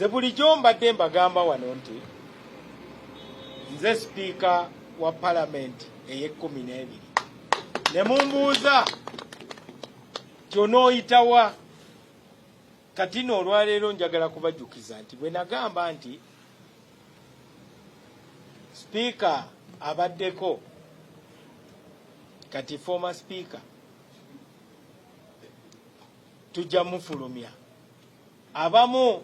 Nze bulijjo mbadde mbagamba wano nti nze sipiika wa palamenti ey'12 ne mumbuuza kyonooyitawa. Kati no olwaleero njagala kubajjukiza nti bwe nagamba nti sipiika abaddeko kati former speaker tujja mufulumya abamu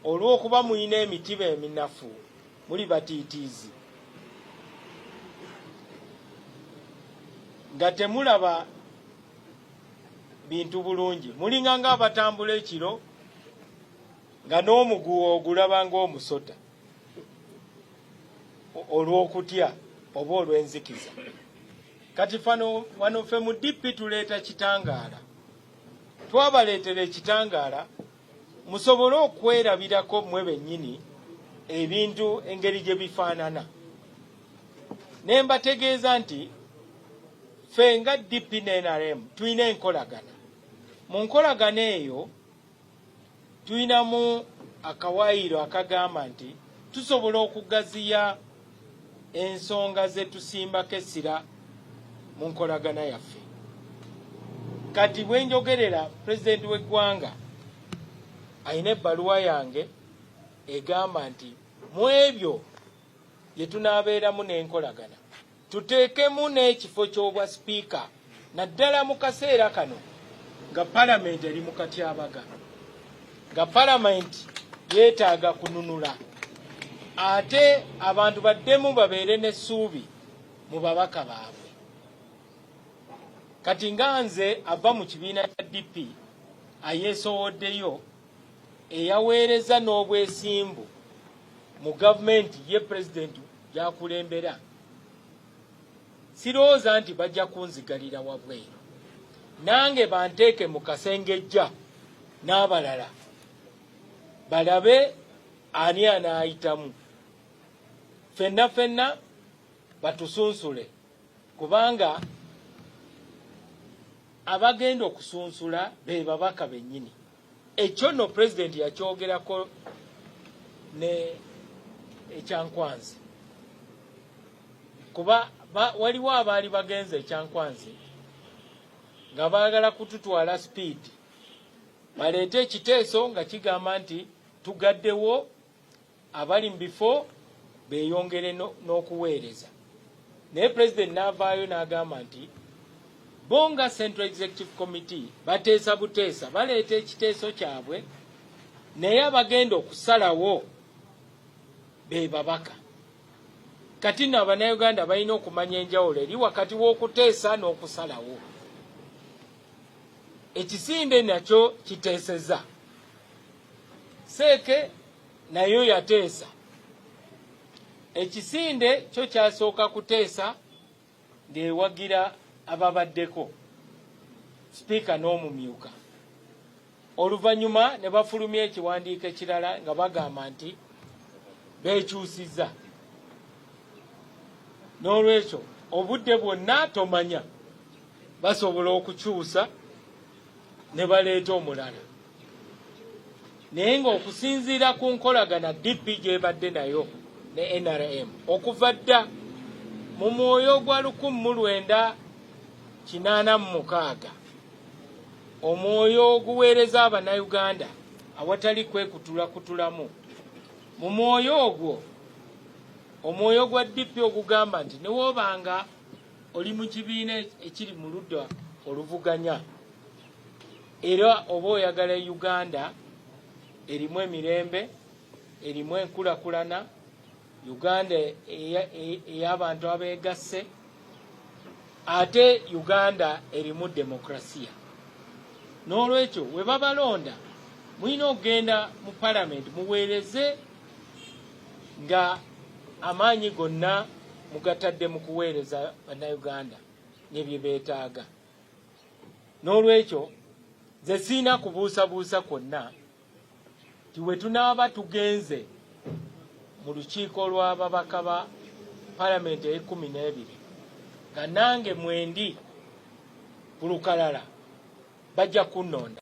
olw'okuba muyina emitiba eminafu muli batiitiizi nga temulaba bintu bulungi, mulinga ng'abatambula ekiro nga n'omuguwa ogulaba ng'omusota olw'okutya oba olw'enzikiza. Kati wano ffe mu DP tuleeta kitangaala, twabaleetera ekitangaala musobole okwerabirako mmwe bennyini ebintu engeri gye bifaanana. Ne mbategeeza nti ffe nga DP ne NRM tulina enkolagana. Mu nkolagana eyo tulinamu akawaayiro akagamba nti tusobola okugaziya ensonga ze tusimbako essira mu nkolagana yaffe. Kati bwe njogerera pulezidenti w'eggwanga ayina ebbaluwa yange egamba nti mu ebyo bye tunaabeeramu n'enkolagana tuteekemu n'ekifo ky'obwa sipiika, naddala mu kaseera kano nga palamenti eri mu katyabaga, nga palamenti yeetaaga kununula, ate abantu baddemu babeere n'essuubi mu babaka baabwe. Kati nga nze ava mu kibiina kya DP ayeesowoddeyo eyaweereza n'obwesimbu mu gavumenti ye pulezidenti gy'akulembera, sirowooza nti bajja kunzigalira wabweru, nange banteeke mu kasengejja n'abalala balabe ani anaayitamu. Ffenna batusunsule, kubanga abagenda okusunsula be babaka bennyini. Ekyo no pulezidenti yakyogerako ne ekyankwanzi, kuba waliwo abaali bagenze ekyankwanzi nga baagala kututwala sipiidi baleete ekiteeso nga kigamba nti tugaddewo abali mu bifo beeyongere n'okuweereza. Naye pulezidenti n'avaayo n'agamba nti bo nga Central Executive Committee bateesa buteesa baleeta ekiteeso kyabwe, naye abagenda okusalawo be babaka. Kati nno Abannayuganda balina okumanya enjawulo eri wakati w'okuteesa n'okusalawo. Ekisinde nakyo kiteeseza, Seeke nayo yateesa. Ekisinde kyo kyasooka kuteesa ng'ewagira ababaddeko sipiika n'omumyuka. Oluvannyuma ne bafulumya ekiwandiiko ekirala nga bagamba nti beekyusizza. N'olwekyo obudde bwonna tomanya basobola okukyusa ne baleeta omulala. Naye ng'okusinziira ku nkolagana DP gy'ebadde nayo ne NRM okuva dda mu Mwoyo gwa 1986, omwoyo oguweereza Abannayuganda awatali kwekutulakutulamu, mu mwoyo ogwo omwoyo gwa DP ogugamba nti newoobanga oli mu kibiina ekiri mu ludda oluvuganya era oba oyagala Uganda erimu emirembe, erimu enkulakulana, Uganda ey'abantu abeegasse, ate Uganda erimu demokrasiya. N'olwekyo we babalonda mulina okugenda mu palamenti muweereze nga amaanyi gonna mugatadde mu kuweereza Bannayuganda n'ebye beetaaga. N'olwekyo nze siina kubuusabuusa kwonna nti we tunaaba tugenze mu lukiiko lw'ababaka ba palamenti ey'12 nga nange mwendi ku lukalala bajja kunnonda.